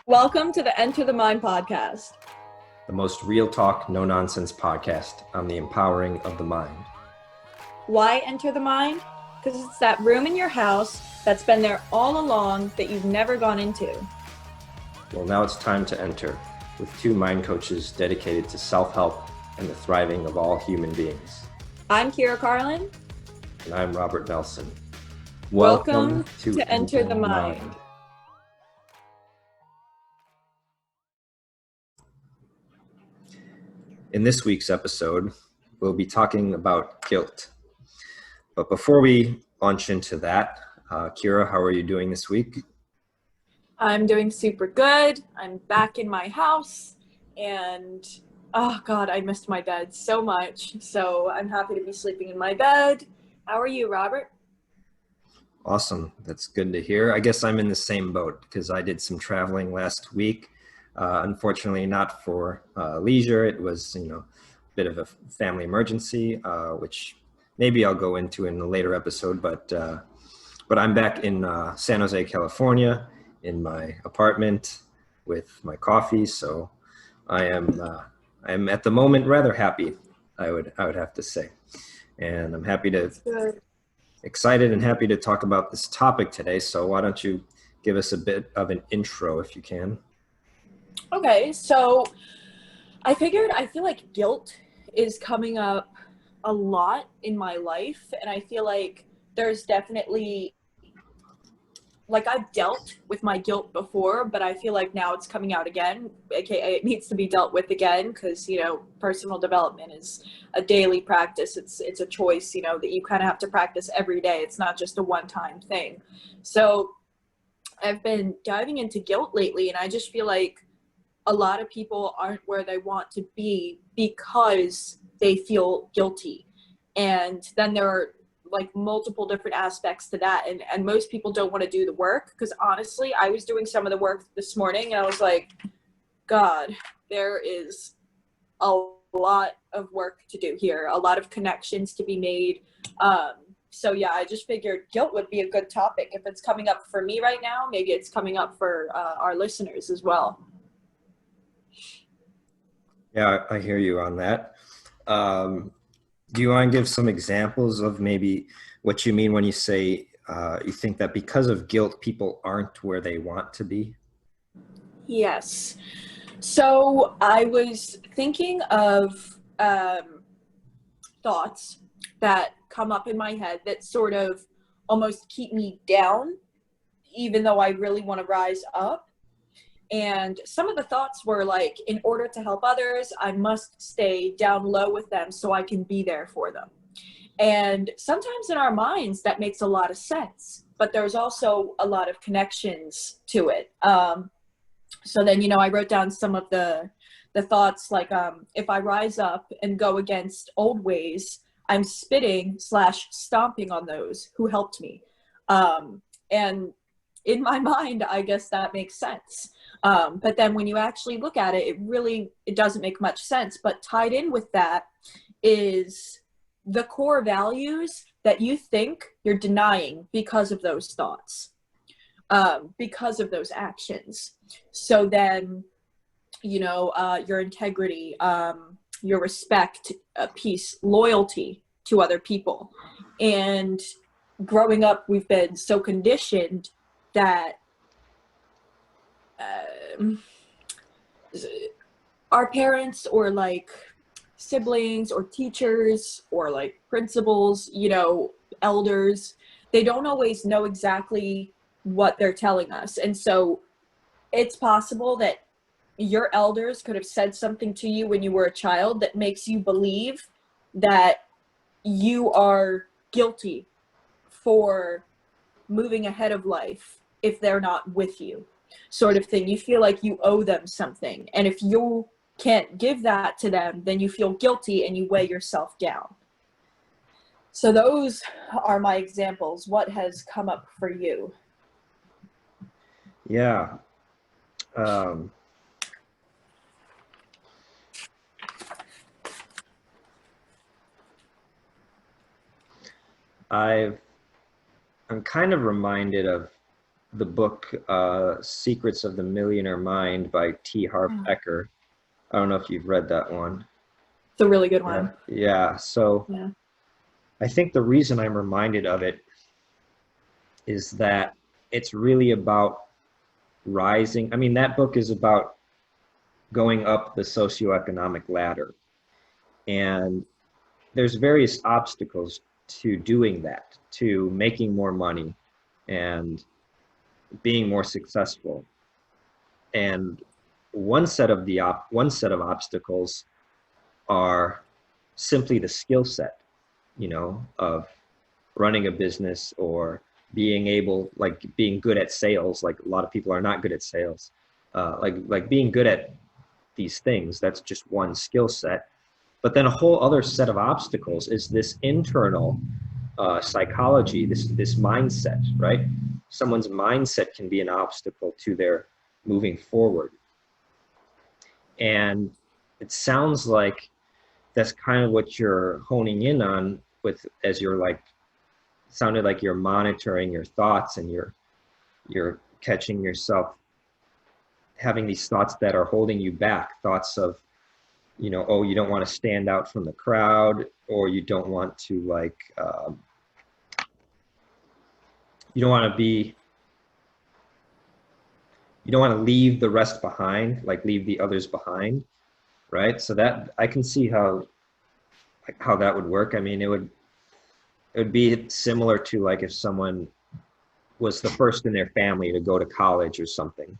Welcome to the Enter the Mind podcast. The most real talk, no nonsense podcast on the empowering of the mind. Why enter the mind? Because it's that room in your house that's been there all along that you've never gone into. Well, now it's time to enter with two mind coaches dedicated to self-help and the thriving of all human beings. I'm Kyra Carlin. And I'm Robert Nelson. Welcome to Enter the Mind. In this week's episode, we'll be talking about guilt. But before we launch into that, Kyra, how are you doing this week? I'm doing super good. I'm back in my house and oh God, I missed my bed so much. So I'm happy to be sleeping in my bed. How are you, Robert? Awesome. That's good to hear. I guess I'm in the same boat because I did some traveling last week. Unfortunately, not for leisure. It was, a bit of a family emergency, which maybe I'll go into in a later episode. But I'm back in San Jose, California, in my apartment with my coffee. So I am at the moment rather happy. I would have to say, and I'm excited and happy to talk about this topic today. So why don't you give us a bit of an intro if you can? Okay, so I feel like guilt is coming up a lot in my life, and I feel like there's definitely, like, I've dealt with my guilt before, but I feel like now it's coming out again, aka it needs to be dealt with again, because, personal development is a daily practice. It's a choice, that you kind of have to practice every day. It's not just a one-time thing. So I've been diving into guilt lately, and I just feel like a lot of people aren't where they want to be because they feel guilty. And then there are like multiple different aspects to that. And most people don't want to do the work, because honestly, I was doing some of the work this morning and I was like, God, there is a lot of work to do here, a lot of connections to be made. So yeah, I just figured guilt would be a good topic. If it's coming up for me right now, maybe it's coming up for our listeners as well. Yeah, I hear you on that. Do you want to give some examples of maybe what you mean when you say you think that because of guilt, people aren't where they want to be? Yes. So I was thinking of thoughts that come up in my head that sort of almost keep me down, even though I really want to rise up. And some of the thoughts were like, in order to help others, I must stay down low with them so I can be there for them. And sometimes in our minds, that makes a lot of sense, but there's also a lot of connections to it. So then, I wrote down some of the thoughts, like, if I rise up and go against old ways, I'm spitting/stomping on those who helped me. And in my mind, I guess that makes sense. But then when you actually look at it, it doesn't make much sense. But tied in with that is the core values that you think you're denying because of those thoughts, because of those actions. So then, your integrity, your respect, peace, loyalty to other people. And growing up, we've been so conditioned that our parents or like siblings or teachers or like principals, elders, they don't always know exactly what they're telling us. And so it's possible that your elders could have said something to you when you were a child that makes you believe that you are guilty for moving ahead of life if they're not with you, sort of thing. You feel like you owe them something. And if you can't give that to them, then you feel guilty and you weigh yourself down. So those are my examples. What has come up for you? Yeah. I'm kind of reminded of the book Secrets of the Millionaire Mind by T. Harv Eker. I don't know if you've read that one. It's a really good one. Yeah. So Yeah. I think the reason I'm reminded of it is that it's really about rising. I mean, that book is about going up the socioeconomic ladder. And there's various obstacles to doing that, to making more money and being more successful. And one set of obstacles are simply the skill set, of running a business or being able, like being good at sales. Like a lot of people are not good at sales. Like being good at these things, that's just one skill set. But then a whole other set of obstacles is this internal psychology, this mindset, right? Someone's mindset can be an obstacle to their moving forward. And it sounds like that's kind of what you're honing in on with, as you're like, sounded like you're monitoring your thoughts and you're catching yourself having these thoughts that are holding you back, thoughts of, oh, you don't want to stand out from the crowd, or you don't want to you don't want to leave the rest behind, like leave the others behind, right? So that I can see how that would work. I mean, it would be similar to like if someone was the first in their family to go to college or something,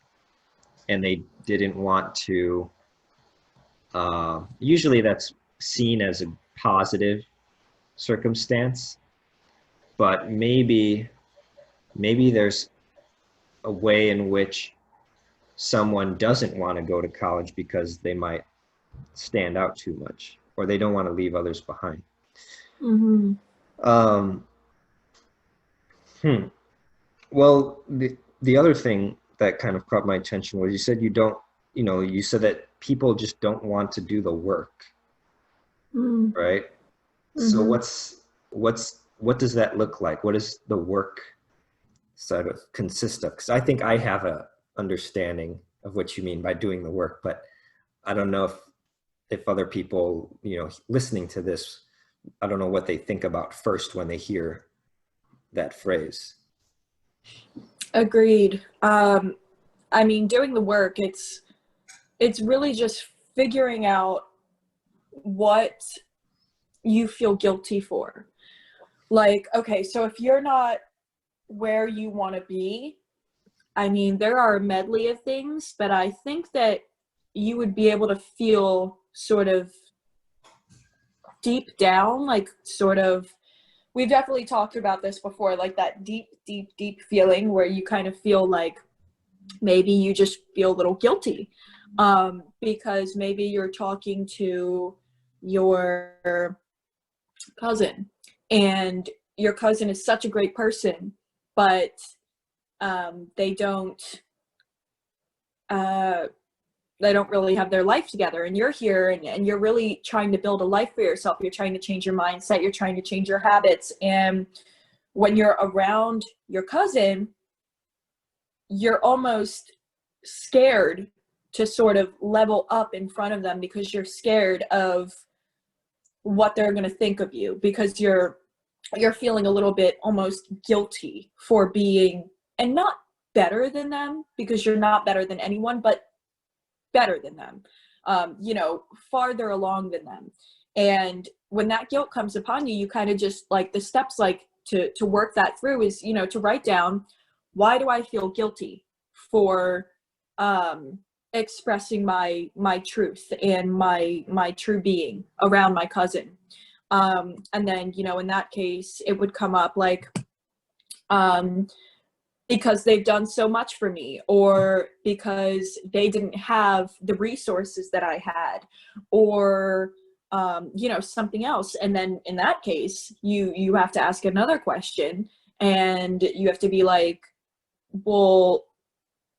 and they didn't want to. Usually that's seen as a positive circumstance, but maybe there's a way in which someone doesn't want to go to college because they might stand out too much, or they don't want to leave others behind. Mm-hmm. Well, the other thing that kind of caught my attention was you said you said that people just don't want to do the work, right? So what does that look like? What does the work sort of consist of? Because I think I have a understanding of what you mean by doing the work, but I don't know if other people, listening to this, I don't know what they think about first when they hear that phrase. Agreed. I mean, doing the work, it's really just figuring out what you feel guilty for. Like, okay, so if you're not where you want to be, I mean, there are a medley of things, but I think that you would be able to feel sort of deep down, like sort of, we've definitely talked about this before, like that deep, deep, deep feeling where you kind of feel like maybe you just feel a little guilty because maybe you're talking to your cousin and your cousin is such a great person, but they don't really have their life together, and you're here and you're really trying to build a life for yourself. You're trying to change your mindset, you're trying to change your habits, and when you're around your cousin, you're almost scared to sort of level up in front of them because you're scared of what they're going to think of you, because you're feeling a little bit almost guilty for being, and not better than them, because you're not better than anyone, but better than them, farther along than them. And when that guilt comes upon you, you kind of just like the steps, like to work that through is, to write down, why do I feel guilty for expressing my truth and my true being around my cousin? And then, in that case, it would come up like, because they've done so much for me, or because they didn't have the resources that I had, or something else. And then in that case, you have to ask another question, and you have to be like, well,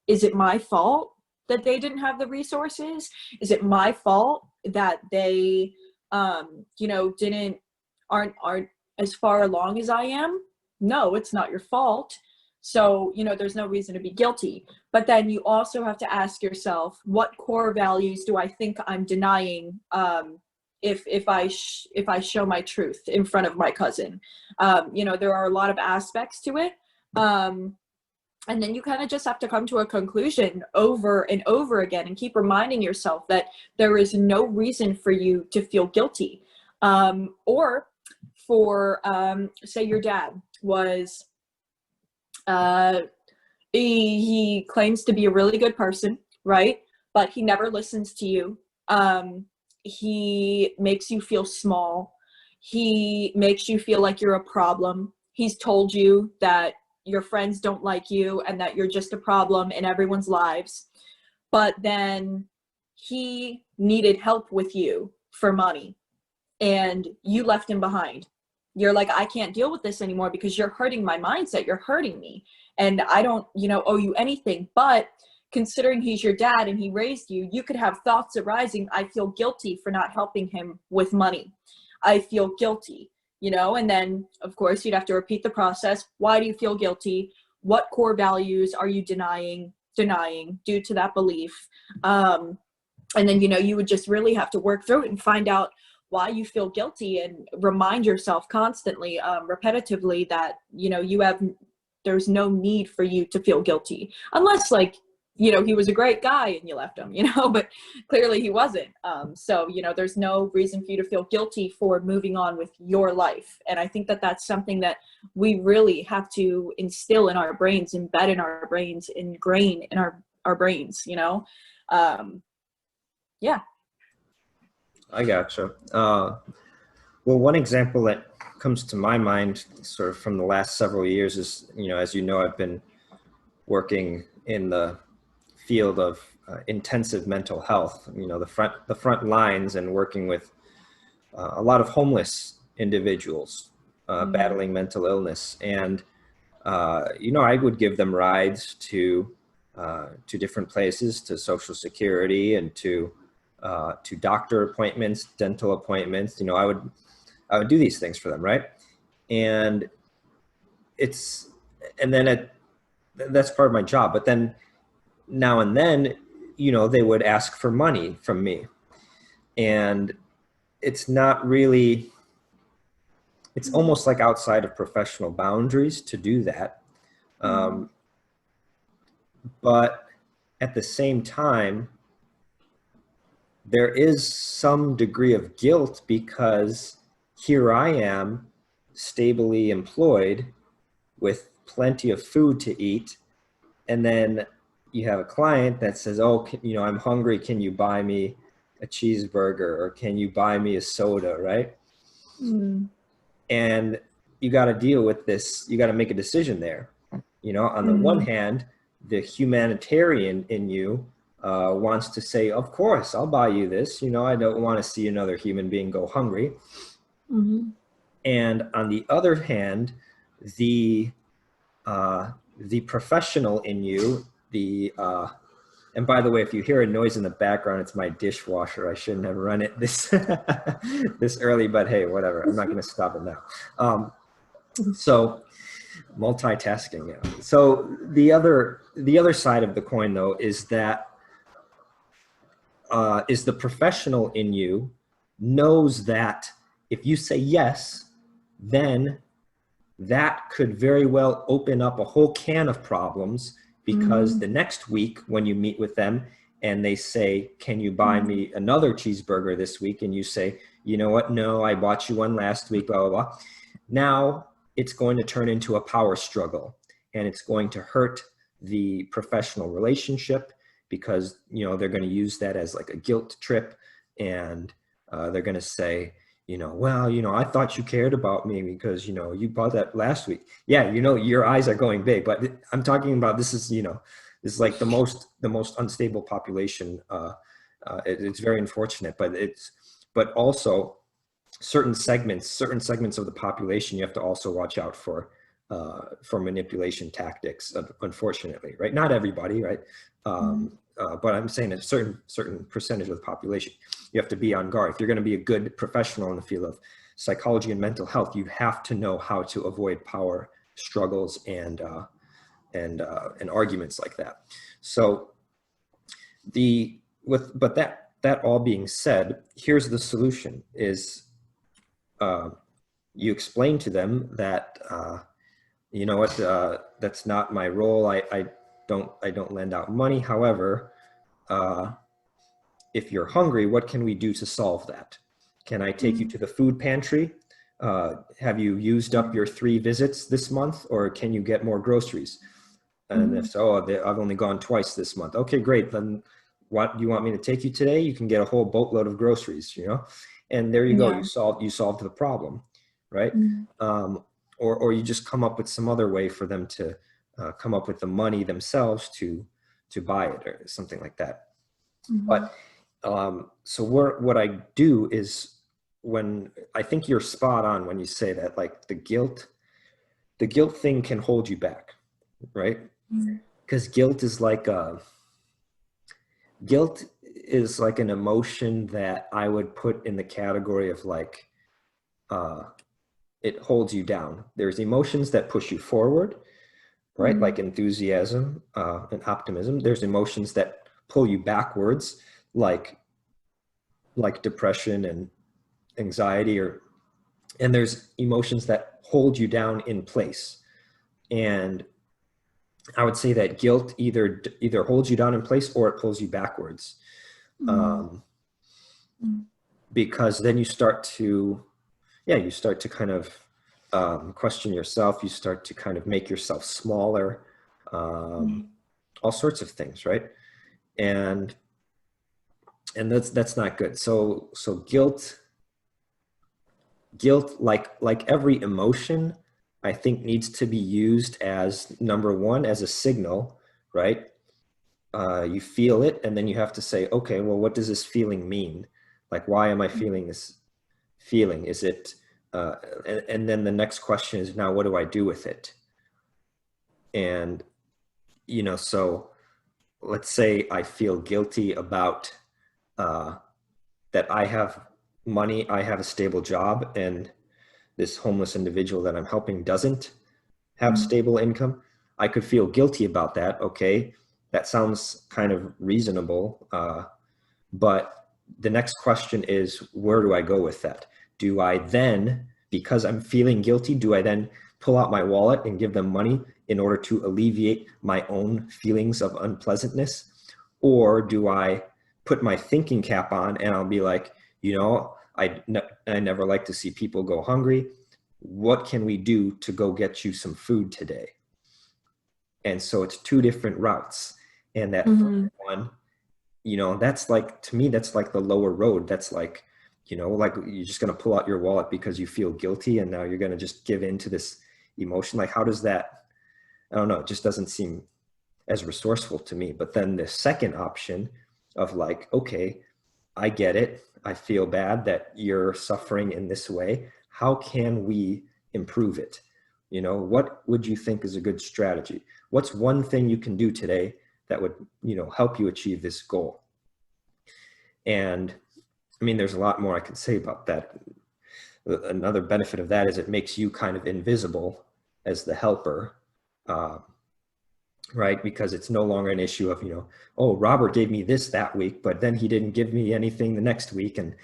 is it my fault that they didn't have the resources? Is it my fault that they aren't as far along as I am? No, it's not your fault. So, there's no reason to be guilty. But then you also have to ask yourself, what core values do I think I'm denying if I show my truth in front of my cousin? There are a lot of aspects to it. And then you kind of just have to come to a conclusion over and over again and keep reminding yourself that there is no reason for you to feel guilty. Or for, say your dad was, he claims to be a really good person, right? But he never listens to you. He makes you feel small. He makes you feel like you're a problem. He's told you that your friends don't like you and that you're just a problem in everyone's lives. But then he needed help with you for money and you left him behind. You're like, I can't deal with this anymore because you're hurting my mindset. You're hurting me. And I don't, owe you anything. But considering he's your dad and he raised you, you could have thoughts arising. I feel guilty for not helping him with money. I feel guilty. And then of course you'd have to repeat the process. Why do you feel guilty? What core values are you denying due to that belief? And then, you would just really have to work through it and find out why you feel guilty and remind yourself constantly, repetitively that, there's no need for you to feel guilty unless he was a great guy and you left him, but clearly he wasn't. So, there's no reason for you to feel guilty for moving on with your life. And I think that that's something that we really have to instill in our brains, embed in our brains, ingrain in our brains, Yeah. I gotcha. Well, one example that comes to my mind sort of from the last several years is, as I've been working in the field of intensive mental health, the front lines, and working with a lot of homeless individuals battling mental illness. And, I would give them rides to different places, to Social Security and to doctor appointments, dental appointments. I would do these things for them. Right. And that's part of my job. But then now and then, they would ask for money from me, and it's not really, it's almost like outside of professional boundaries to do that. But at the same time, there is some degree of guilt because here I am stably employed with plenty of food to eat. And then you have a client that says, oh, I'm hungry. Can you buy me a cheeseburger, or can you buy me a soda? Right. And you got to deal with this. You got to make a decision there. On the one hand, the humanitarian in you wants to say, of course, I'll buy you this. I don't want to see another human being go hungry. And on the other hand, the professional in you, and by the way, if you hear a noise in the background, it's my dishwasher. I shouldn't have run it this this early, but hey, whatever. I'm not going to stop it now. So multitasking. Yeah. So the other side of the coin, though, is that is the professional in you knows that if you say yes, then that could very well open up a whole can of problems, because the next week when you meet with them and they say, can you buy me another cheeseburger this week? And you say, you know what? No, I bought you one last week, blah, blah, blah. Now it's going to turn into a power struggle, and it's going to hurt the professional relationship, because, they're going to use that as like a guilt trip. And they're going to say, well, I thought you cared about me because, you bought that last week. Yeah. Your eyes are going big, but I'm talking about, this is like the most unstable population. It's very unfortunate, but also certain segments of the population, you have to also watch out for manipulation tactics, unfortunately, right? Not everybody, right? But I'm saying a certain percentage of the population, you have to be on guard. If you're going to be a good professional in the field of psychology and mental health, you have to know how to avoid power struggles and and arguments like that. So but that all being said, here's the solution: is you explain to them that you know what, that's not my role. I don't lend out money. However, if you're hungry, what can we do to solve that? Can I take you to the food pantry? Have you used up your 3 visits this month, or can you get more groceries? And if so, I've only gone twice this month. Okay, great. Then what do you want me to take you today? You can get a whole boatload of groceries, you know, and there you go. Yeah. You solved the problem, right? Or you just come up with some other way for them to come up with the money themselves to buy it or something like that. But so what I do is, when I think you're spot on when you say that, like the guilt thing can hold you back, right? Because guilt is like an emotion that I would put in the category of like, it holds you down. There's emotions that push you forward, right? Like enthusiasm and optimism. There's emotions that pull you backwards, like depression and anxiety, and there's emotions that hold you down in place. And I would say that guilt either holds you down in place or it pulls you backwards. Because then you start to kind of question yourself. You start to kind of make yourself smaller, all sorts of things, right? And that's not good. So guilt, like every emotion, I think needs to be used as, number one, as a signal, right? You feel it, and then you have to say, okay, well, what does this feeling mean? Like, why am I feeling this feeling? Is it, and then the next question is, now what do I do with it? And, you know, so let's say I feel guilty about that I have money, I have a stable job, and this homeless individual that I'm helping doesn't have stable income. I could feel guilty about that. Okay, that sounds kind of reasonable. But the next question is, where do I go with that? Do I then, because I'm feeling guilty, do I then pull out my wallet and give them money in order to alleviate my own feelings of unpleasantness? Or do I put my thinking cap on and I'll be like, you know, I never like to see people go hungry. What can we do to go get you some food today? And so it's 2 different routes. And that first one, you know, that's like, to me, that's like the lower road. That's like, you know, like you're just going to pull out your wallet because you feel guilty, and now you're going to just give in to this emotion. Like, how does that, I don't know, it just doesn't seem as resourceful to me. But then the second option of like, okay, I get it. I feel bad that you're suffering in this way. How can we improve it? You know, what would you think is a good strategy? What's one thing you can do today that would, you know, help you achieve this goal? And I mean, there's a lot more I could say about that. Another benefit of that is it makes you kind of invisible as the helper, right? Because it's no longer an issue of, you know, oh, Robert gave me this that week, but then he didn't give me anything the next week. And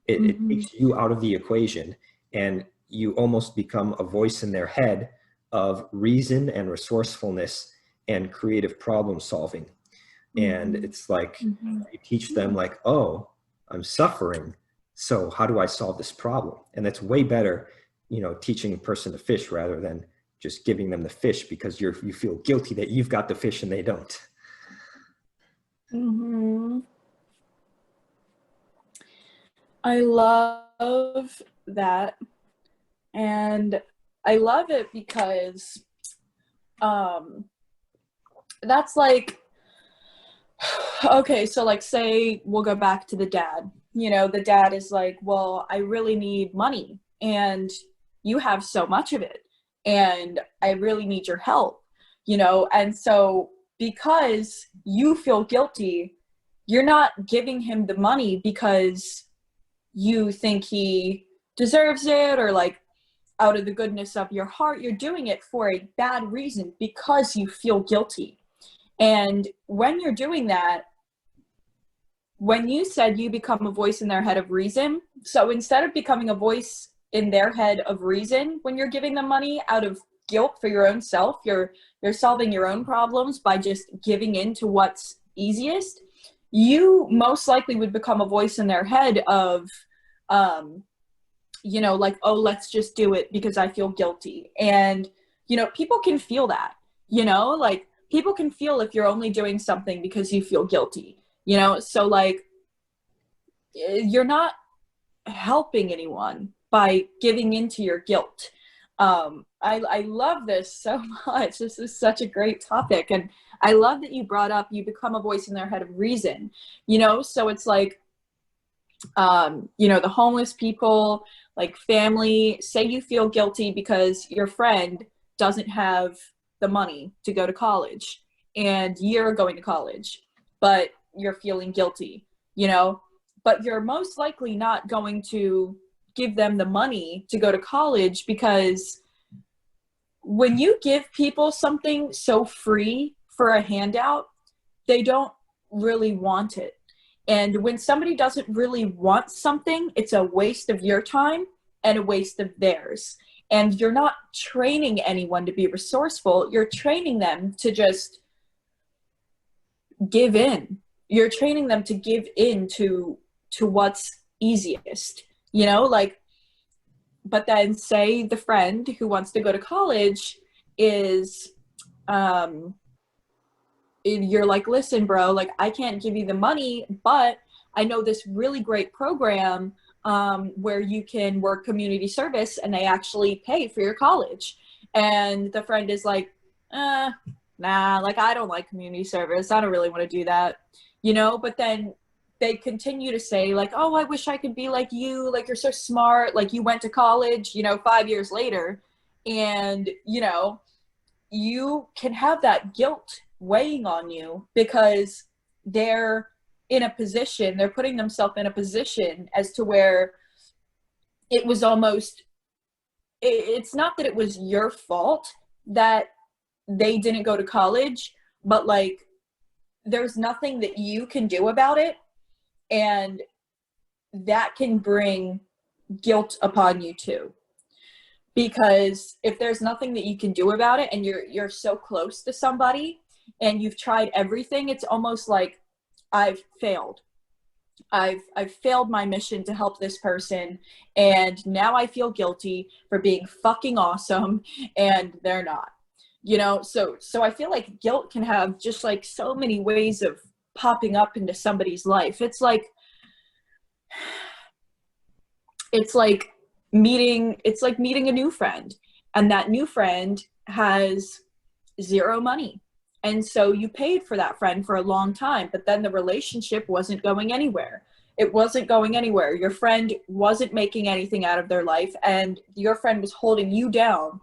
it takes you out of the equation, and you almost become a voice in their head of reason and resourcefulness and creative problem solving. And it's like, you teach them like, oh, I'm suffering, so how do I solve this problem? And that's way better, you know, teaching a person to fish rather than just giving them the fish because you feel guilty that you've got the fish and they don't. I love that. And I love it because that's like, okay, so like say we'll go back to the dad. You know, the dad is like, well, I really need money and you have so much of it and I really need your help, you know? And so because you feel guilty, you're not giving him the money because you think he deserves it, or like out of the goodness of your heart. You're doing it for a bad reason because you feel guilty. And when you're doing that, when you said you become a voice in their head of reason, so instead of becoming a voice in their head of reason when you're giving them money out of guilt for your own self, you're solving your own problems by just giving in to what's easiest. You most likely would become a voice in their head of, you know, like, oh, let's just do it because I feel guilty. And, you know, people can feel that, you know, like people can feel if you're only doing something because you feel guilty, you know? So like, you're not helping anyone by giving into your guilt. I love this so much. This is such a great topic. And I love that you brought up, you become a voice in their head of reason, you know? So it's like, you know, the homeless people, like family, say you feel guilty because your friend doesn't have the money to go to college and you're going to college, but you're feeling guilty, you know, but you're most likely not going to give them the money to go to college, because when you give people something so free for a handout, they don't really want it. And when somebody doesn't really want something, it's a waste of your time and a waste of theirs. And you're not training anyone to be resourceful. You're training them to just give in. You're training them to give in to what's easiest, you know, like, but then say the friend who wants to go to college is, you're like, listen, bro, like I can't give you the money, but I know this really great program where you can work community service and they actually pay for your college. And the friend is like, nah, like I don't like community service. I don't really want to do that, you know, but then they continue to say like, oh, I wish I could be like you. Like, you're so smart. Like you went to college, you know, 5 years later. And, you know, you can have that guilt weighing on you because they're in a position, they're putting themselves in a position as to where it was almost, it's not that it was your fault that they didn't go to college, but like there's nothing that you can do about it. And that can bring guilt upon you too. Because if there's nothing that you can do about it and you're so close to somebody and you've tried everything, it's almost like I've failed. I've failed my mission to help this person, and now I feel guilty for being fucking awesome and they're not. You know, so I feel like guilt can have just like so many ways of popping up into somebody's life. It's like meeting a new friend, and that new friend has zero money. And so you paid for that friend for a long time, but then the relationship wasn't going anywhere. It wasn't going anywhere. Your friend wasn't making anything out of their life, and your friend was holding you down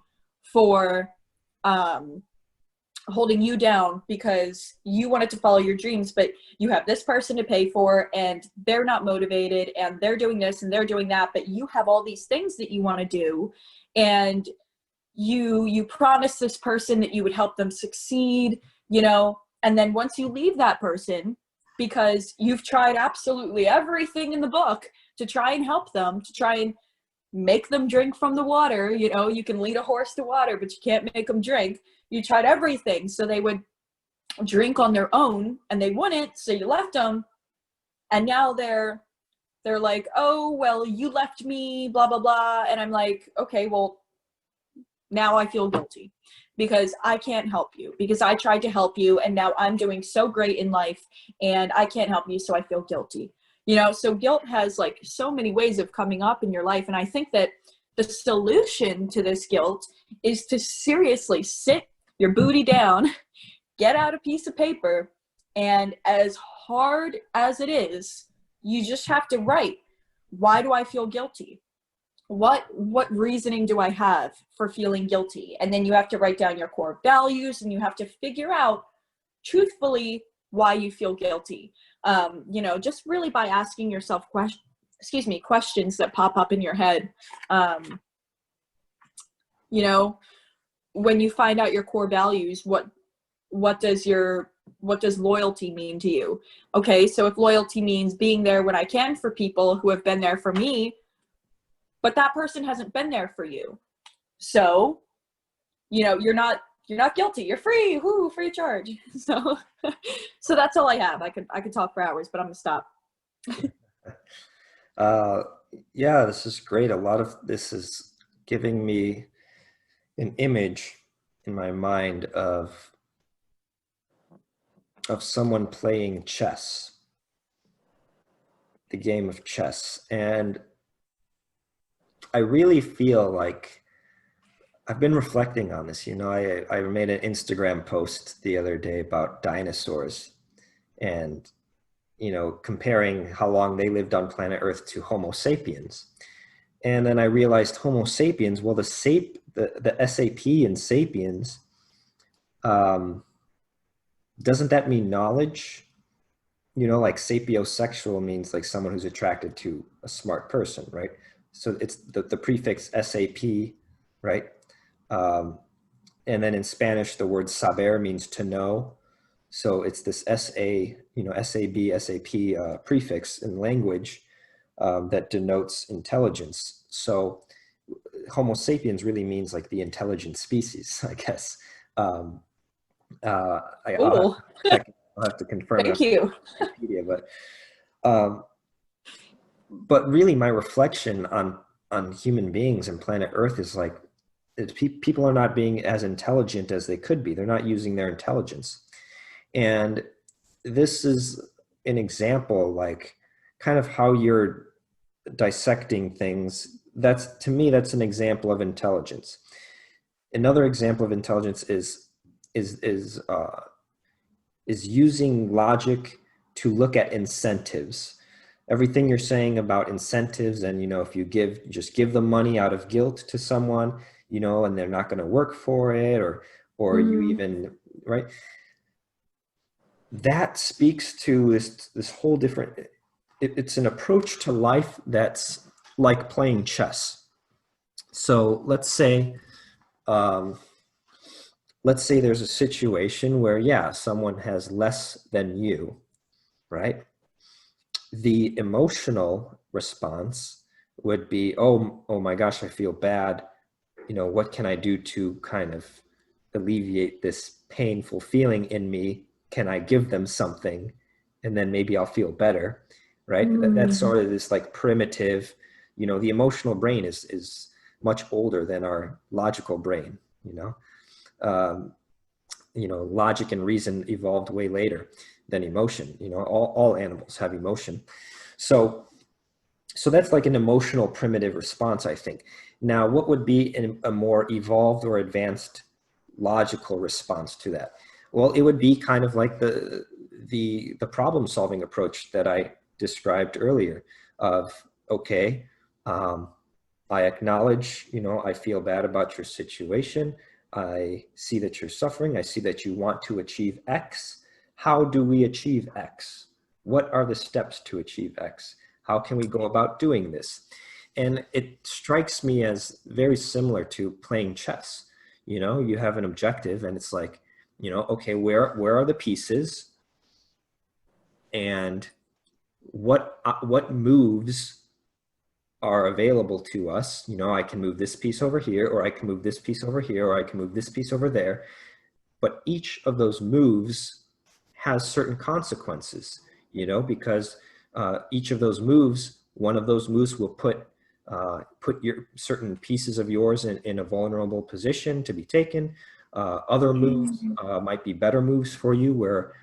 because you wanted to follow your dreams, but you have this person to pay for and they're not motivated and they're doing this and they're doing that, but you have all these things that you want to do, and you promised this person that you would help them succeed, you know, and then once you leave that person, because you've tried absolutely everything in the book to try and help them, to try and make them drink from the water, you know, you can lead a horse to water, but you can't make them drink. You tried everything so they would drink on their own, and they wouldn't, so you left them, and now they're like, oh, well, you left me, blah, blah, blah, and I'm like, okay, well, now I feel guilty because I can't help you, because I tried to help you, and now I'm doing so great in life, and I can't help you, so I feel guilty. You know, so guilt has like so many ways of coming up in your life, and I think that the solution to this guilt is to seriously sit your booty down, get out a piece of paper, and as hard as it is, you just have to write, why do I feel guilty? What reasoning do I have for feeling guilty? And then you have to write down your core values, and you have to figure out truthfully why you feel guilty. You know, just really by asking yourself questions that pop up in your head. You know, when you find out your core values, what does loyalty mean to you? Okay, so if loyalty means being there when I can for people who have been there for me, but that person hasn't been there for you, so you're not guilty. You're free. Whoo, free of charge. So so that's all I have. I could talk for hours, but I'm gonna stop. Yeah, this is great. A lot of this is giving me an image in my mind of someone playing chess, the game of chess. And I really feel like I've been reflecting on this. I made an Instagram post the other day about dinosaurs and, comparing how long they lived on planet Earth to Homo sapiens. And then I realized Homo sapiens, well, the SAP in sapiens, doesn't that mean knowledge? Like sapiosexual means like someone who's attracted to a smart person, right? So it's the prefix SAP, right? And then in Spanish, the word saber means to know. So it's this SAP prefix in language that denotes intelligence. So Homo sapiens really means like the intelligent species, I guess. I'll have to confirm. Thank you. Wikipedia, but really my reflection on human beings and planet Earth is like, people are not being as intelligent as they could be. They're not using their intelligence. And this is an example, like kind of how you're dissecting things. To me, that's an example of intelligence. Another example of intelligence is using logic to look at incentives. Everything you're saying about incentives, and if you just give them money out of guilt to someone, and they're not going to work for it, or you even, right? That speaks to this whole different. It's an approach to life that's like playing chess. So let's say there's a situation where, someone has less than you, right? The emotional response would be, oh my gosh, I feel bad. What can I do to kind of alleviate this painful feeling in me? Can I give them something? And then maybe I'll feel better, right? That's sort of this like primitive, the emotional brain is much older than our logical brain, logic and reason evolved way later than emotion. All animals have emotion. So that's like an emotional primitive response, I think. Now, what would be a more evolved or advanced logical response to that? Well, it would be kind of like the problem solving approach that I described earlier of, okay, I acknowledge, I feel bad about your situation. I see that you're suffering. I see that you want to achieve X. How do we achieve X? What are the steps to achieve X? How can we go about doing this? And it strikes me as very similar to playing chess. You have an objective and it's like, okay, where are the pieces? And what moves are available to us? I can move this piece over here, or I can move this piece over here, or I can move this piece over there. But each of those moves has certain consequences, because each of those moves, one of those moves will put your certain pieces of yours in a vulnerable position to be taken. Other moves might be better moves for you, where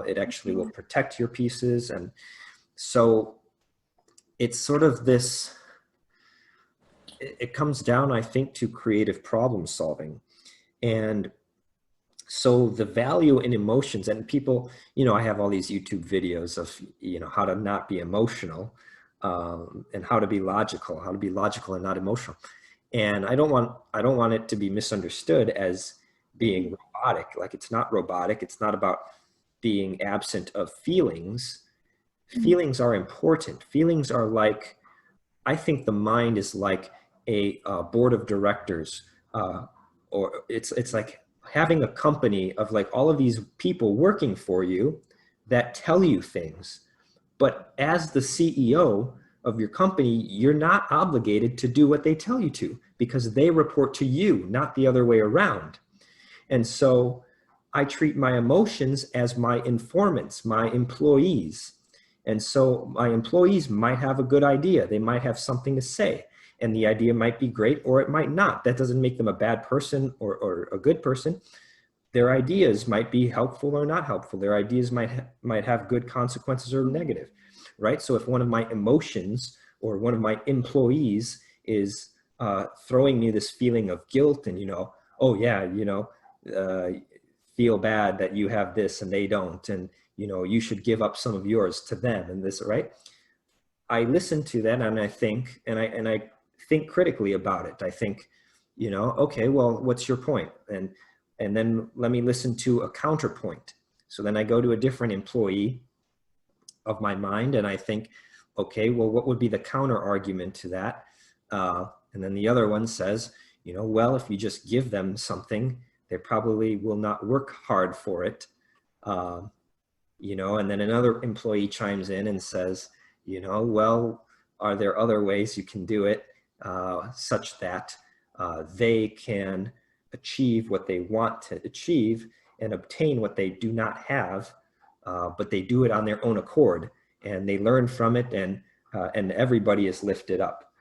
it actually will protect your pieces. And so it's sort of this, it comes down, I think, to creative problem solving. And so the value in emotions, and people, I have all these YouTube videos of, how to not be emotional, and how to be logical and not emotional. And I don't want it to be misunderstood as being robotic. Like, it's not robotic. It's not about being absent of feelings. Feelings are important. Feelings are like, I think the mind is like a board of directors or it's like having a company of like all of these people working for you that tell you things. But as the CEO of your company, you're not obligated to do what they tell you to, because they report to you, not the other way around. And so I treat my emotions as my informants, my employees. And so my employees might have a good idea. They might have something to say, and the idea might be great or it might not. That doesn't make them a bad person or a good person. Their ideas might be helpful or not helpful. Their ideas might have good consequences or negative, right? So if one of my emotions or one of my employees is throwing me this feeling of guilt and, oh yeah, feel bad that you have this and they don't, and you should give up some of yours to them and this, right? I listen to that and I think, and I think critically about it. I think, okay, well, what's your point? And then let me listen to a counterpoint. So then I go to a different employee of my mind and I think, okay, well, what would be the counter argument to that? And then the other one says, well, if you just give them something, they probably will not work hard for it. And then another employee chimes in and says, well, are there other ways you can do it such that they can achieve what they want to achieve and obtain what they do not have, but they do it on their own accord and they learn from it, and everybody is lifted up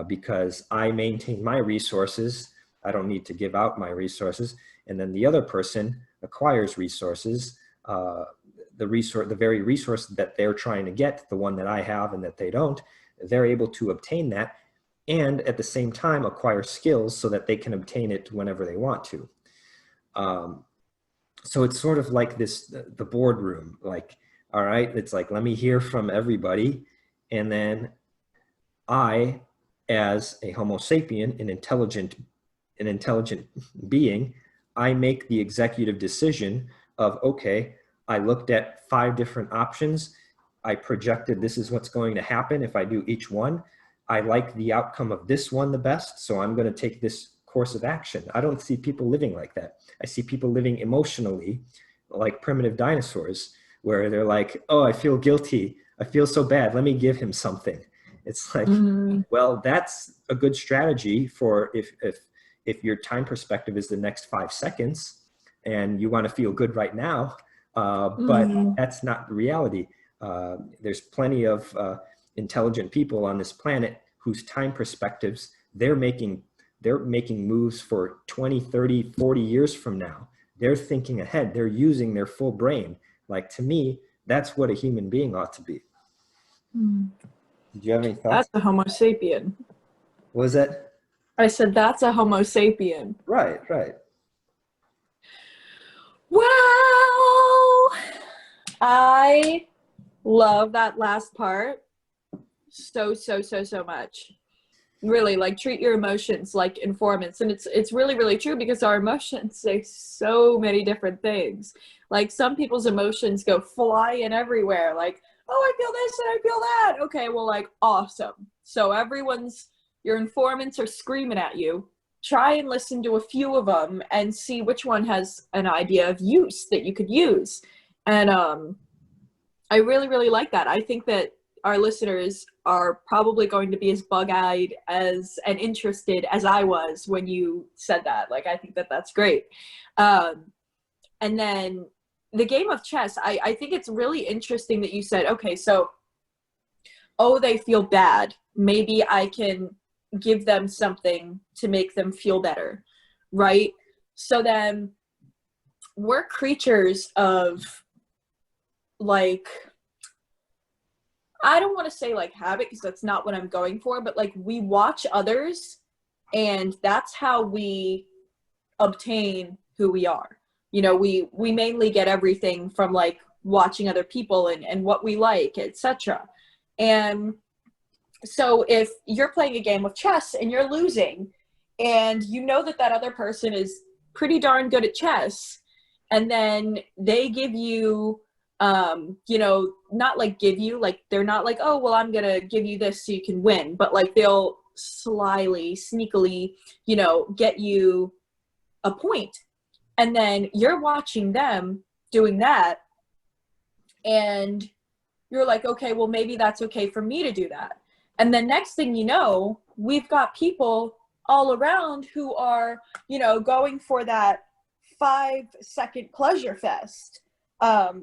because I maintain my resources. I don't need to give out my resources, and then the other person acquires resources, the very resource that they're trying to get, the one that I have and that they don't. They're able to obtain that and at the same time acquire skills so that they can obtain it whenever they want to. So it's sort of like this, the boardroom, like, all right, it's like, let me hear from everybody. And then I, as a Homo sapien, an intelligent being, I make the executive decision of, okay, I looked at 5 different options. I projected this is what's going to happen if I do each one. I like the outcome of this one the best, so I'm going to take this course of action. I don't see people living like that. I see people living emotionally like primitive dinosaurs, where they're like, oh, I feel guilty. I feel so bad. Let me give him something. It's like, well, that's a good strategy for if your time perspective is the next 5 seconds and you want to feel good right now, but that's not the reality. There's plenty of intelligent people on this planet whose time perspectives, they're making moves for 20, 30, 40 years from now. They're thinking ahead. They're using their full brain. Like, to me, that's what a human being ought to be. Did you have any thoughts? That's a Homo sapien. What was that? I said that's a Homo sapien. Right. Well, I love that last part so much. Really, like, treat your emotions like informants. And it's really, really true, because our emotions say so many different things. Like, some people's emotions go flying everywhere. Like, oh, I feel this and I feel that. Okay, well, like, awesome. So your informants are screaming at you. Try and listen to a few of them and see which one has an idea of use that you could use. And I really, really like that. I think that our listeners are probably going to be as bug-eyed and interested as I was when you said that. Like, I think that that's great. And then the game of chess, I think it's really interesting that you said, okay, so, oh, they feel bad. Maybe I can give them something to make them feel better, right? So then we're creatures of, like, I don't want to say like habit, because that's not what I'm going for, but like, we watch others and that's how we obtain who we are. We mainly get everything from like watching other people and what we like, etc. And so if you're playing a game of chess and you're losing, and that other person is pretty darn good at chess, and then they give you not like give you, like, they're not like, oh, well, I'm gonna give you this so you can win, but like they'll slyly, sneakily, you know, get you a point. And then you're watching them doing that, and you're like, okay, well, maybe that's okay for me to do that. And then next thing you know, we've got people all around who are, you know, going for that 5-second pleasure fest,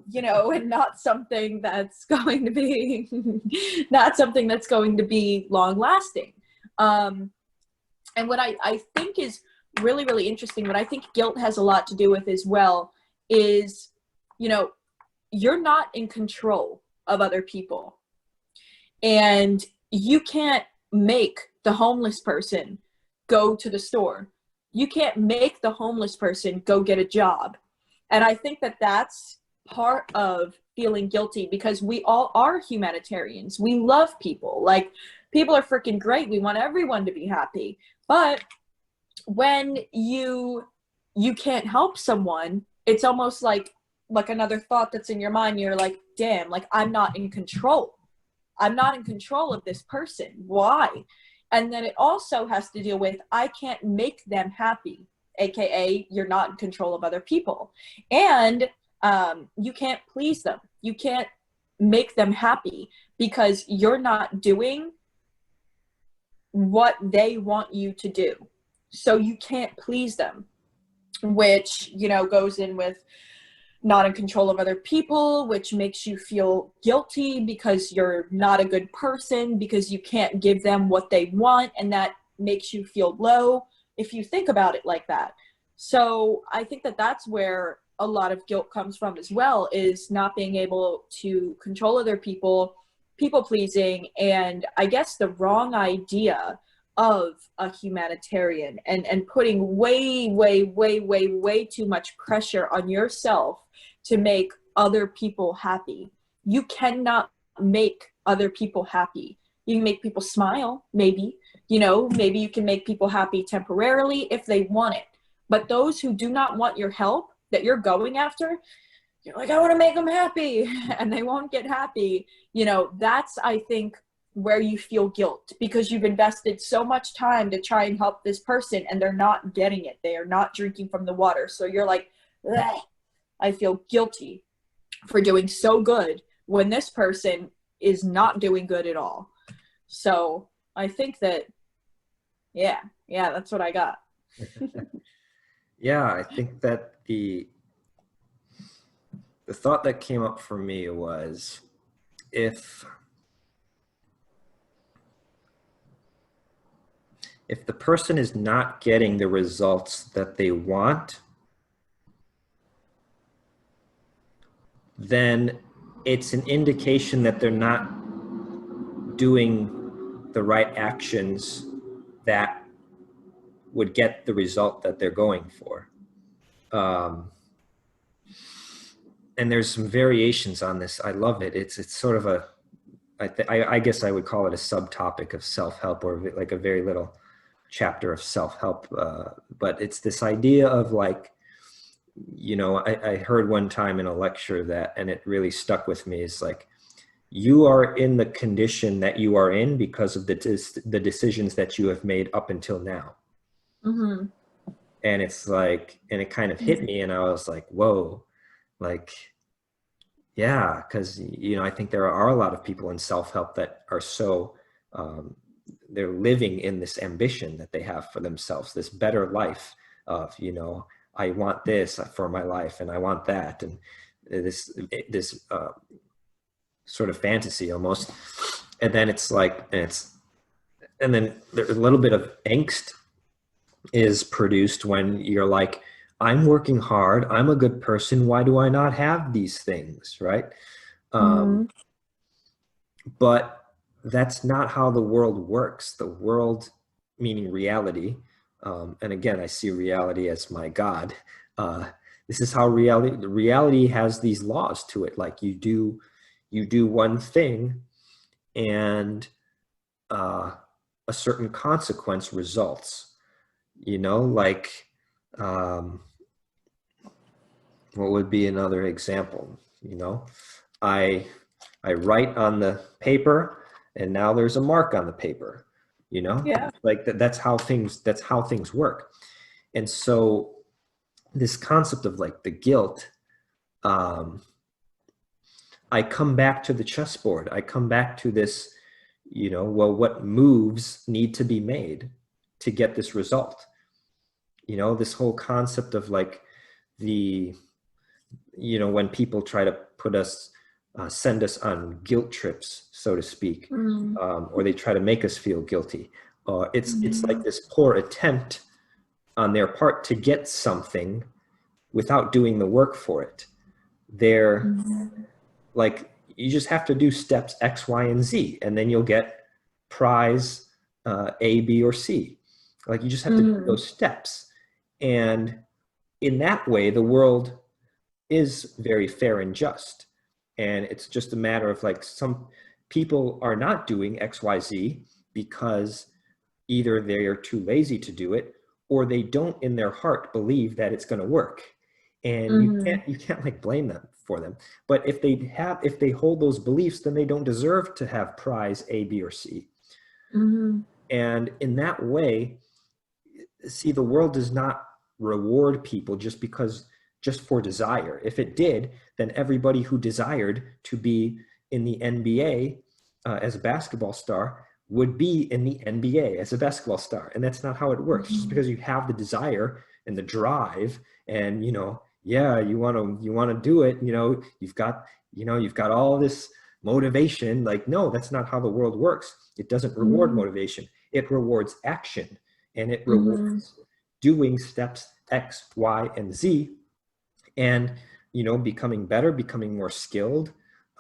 you know, and not something that's going to be, not something that's going to be long lasting. And what I think is really, really interesting, what I think guilt has a lot to do with as well is, you know, you're not in control of other people. And you can't make the homeless person go to the store. You can't make the homeless person go get a job. And I think that that's part of feeling guilty, because we all are humanitarians. We love people. Like, people are freaking great. We want everyone to be happy. But when you can't help someone, it's almost like another thought that's in your mind. You're like, damn, like, I'm not in control. I'm not in control of this person. Why? And then it also has to deal with, I can't make them happy, aka you're not in control of other people. And you can't please them. You can't make them happy because you're not doing what they want you to do. So you can't please them, which, you know, goes in with not in control of other people, which makes you feel guilty because you're not a good person, because you can't give them what they want, and that makes you feel low if you think about it like that. So I think that that's where a lot of guilt comes from as well, is not being able to control other people, people pleasing, and I guess the wrong idea of a humanitarian, and putting way too much pressure on yourself to make other people happy. You cannot make other people happy. You can make people smile, maybe, you know, maybe you can make people happy temporarily if they want it. But those who do not want your help that you're going after, you're like, I want to make them happy, and they won't get happy. You know, that's, I think, where you feel guilt, because you've invested so much time to try and help this person and they're not getting it. They are not drinking from the water. So you're like, I feel guilty for doing so good when this person is not doing good at all. So I think that, yeah, that's what I got. Yeah, I think that the thought that came up for me was, if the person is not getting the results that they want, then it's an indication that they're not doing the right actions that would get the result that they're going for. And there's some variations on this. I love it. It's sort of a, I guess I would call it a subtopic of self-help, or like a very little chapter of self-help. But it's this idea of, like, you know, I heard one time in a lecture that, and it really stuck with me, is like, you are in the condition that you are in because of the decisions that you have made up until now. Mm-hmm. And it's like, and it kind of hit me, and I was like, whoa, like, yeah, because, you know, I think there are a lot of people in self-help that are so, they're living in this ambition that they have for themselves, this better life of, you know, I want this for my life, and I want that, and this sort of fantasy almost. And then it's like, and then a little bit of angst is produced when you're like, I'm working hard, I'm a good person, why do I not have these things, right? But that's not how the world works. The world, meaning reality, and again, I see reality as my God. This is how reality has these laws to it. Like, you do one thing, and a certain consequence results. You know, like, what would be another example? You know, I write on the paper, and now there's a mark on the paper. you know? Yeah. Like that's how things work. And so this concept of like the guilt, I come back to the chessboard. I come back to this, well, what moves need to be made to get this result? This whole concept of like when people try to put us, send us on guilt trips, so to speak, or they try to make us feel guilty. It's like this poor attempt on their part to get something without doing the work for it. They're like, you just have to do steps X, Y, and Z, and then you'll get prize A, B, or C. Like you just have to do those steps. And in that way, the world is very fair and just. And it's just a matter of like, some people are not doing X, Y, Z because either they are too lazy to do it, or they don't in their heart believe that it's going to work. And you can't like blame them for them. But if they hold those beliefs, then they don't deserve to have prize A, B, or C. And in that way, see, the world does not reward people just for desire. If it did, then everybody who desired to be in the NBA as a basketball star would be in the NBA as a basketball star. And that's not how it works. Just because you have the desire and the drive and, you want to do it, you've got all this motivation. Like, no, that's not how the world works. It doesn't reward motivation. It rewards action, and it rewards doing steps X, Y, and Z, and, becoming better, becoming more skilled,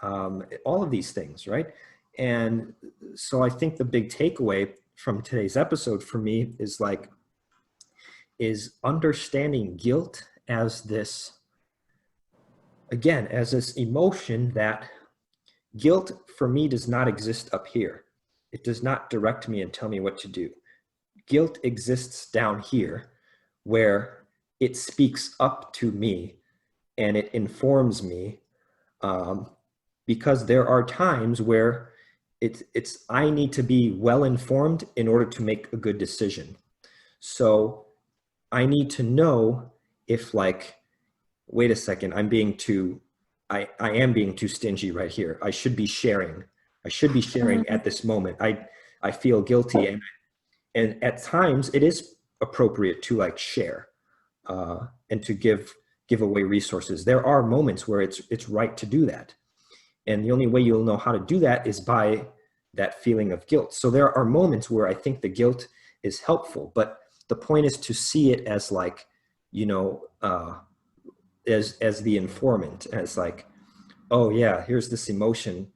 all of these things, right? And so I think the big takeaway from today's episode for me is understanding guilt as this emotion. That guilt for me does not exist up here. It does not direct me and tell me what to do. Guilt exists down here, where it speaks up to me and it informs me, because there are times where I need to be well informed in order to make a good decision. So I need to know if, like, wait a second, I am being too stingy right here. I should be sharing at this moment. I feel guilty, and at times it is appropriate to like share and to give away resources. There are moments where it's right to do that. And the only way you'll know how to do that is by that feeling of guilt. So there are moments where I think the guilt is helpful, but the point is to see it as like, as the informant, as like, oh yeah, here's this emotion,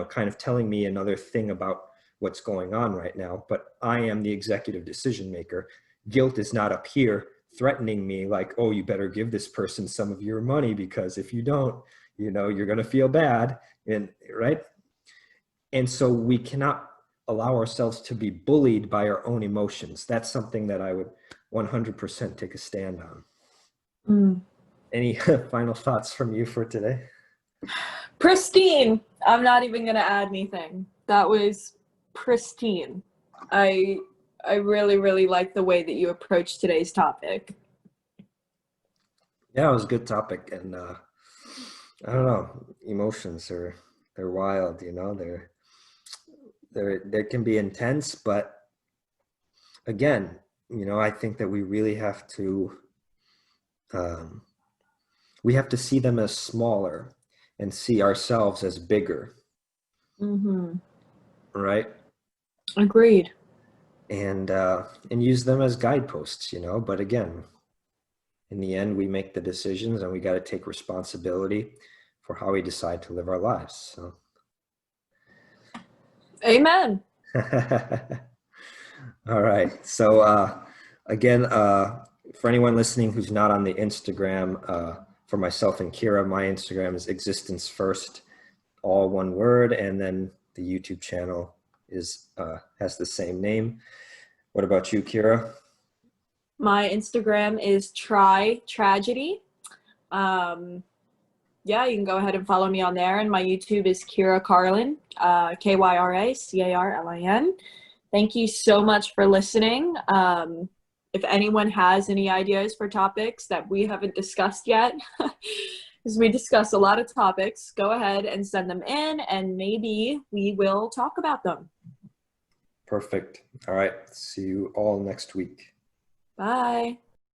kind of telling me another thing about what's going on right now, but I am the executive decision maker. Guilt is not up here threatening me like, oh, you better give this person some of your money, because if you don't, you're going to feel bad. And right. And so we cannot allow ourselves to be bullied by our own emotions. That's something that I would 100% take a stand on. Any final thoughts from you for today? Pristine. I'm not even going to add anything. That was pristine. I really, really like the way that you approached today's topic. Yeah, it was a good topic. And I don't know, emotions they're wild, they can be intense, but again, I think that we really have to see them as smaller and see ourselves as bigger. Right? Agreed. And use them as guideposts, but again, in the end, we make the decisions, and we got to take responsibility for how we decide to live our lives. So. Amen. All right. So again, for anyone listening who's not on the Instagram, for myself and Kyra, my Instagram is Existence First, all one word, and then the YouTube channel has the same name. What about you, Kyra? My Instagram is Try Tragedy. Yeah, you can go ahead and follow me on there. And my YouTube is Kyra Carlin, Kyra Carlin. Thank you so much for listening. If anyone has any ideas for topics that we haven't discussed yet, because we discuss a lot of topics, go ahead and send them in and maybe we will talk about them. Perfect. All right. See you all next week. Bye.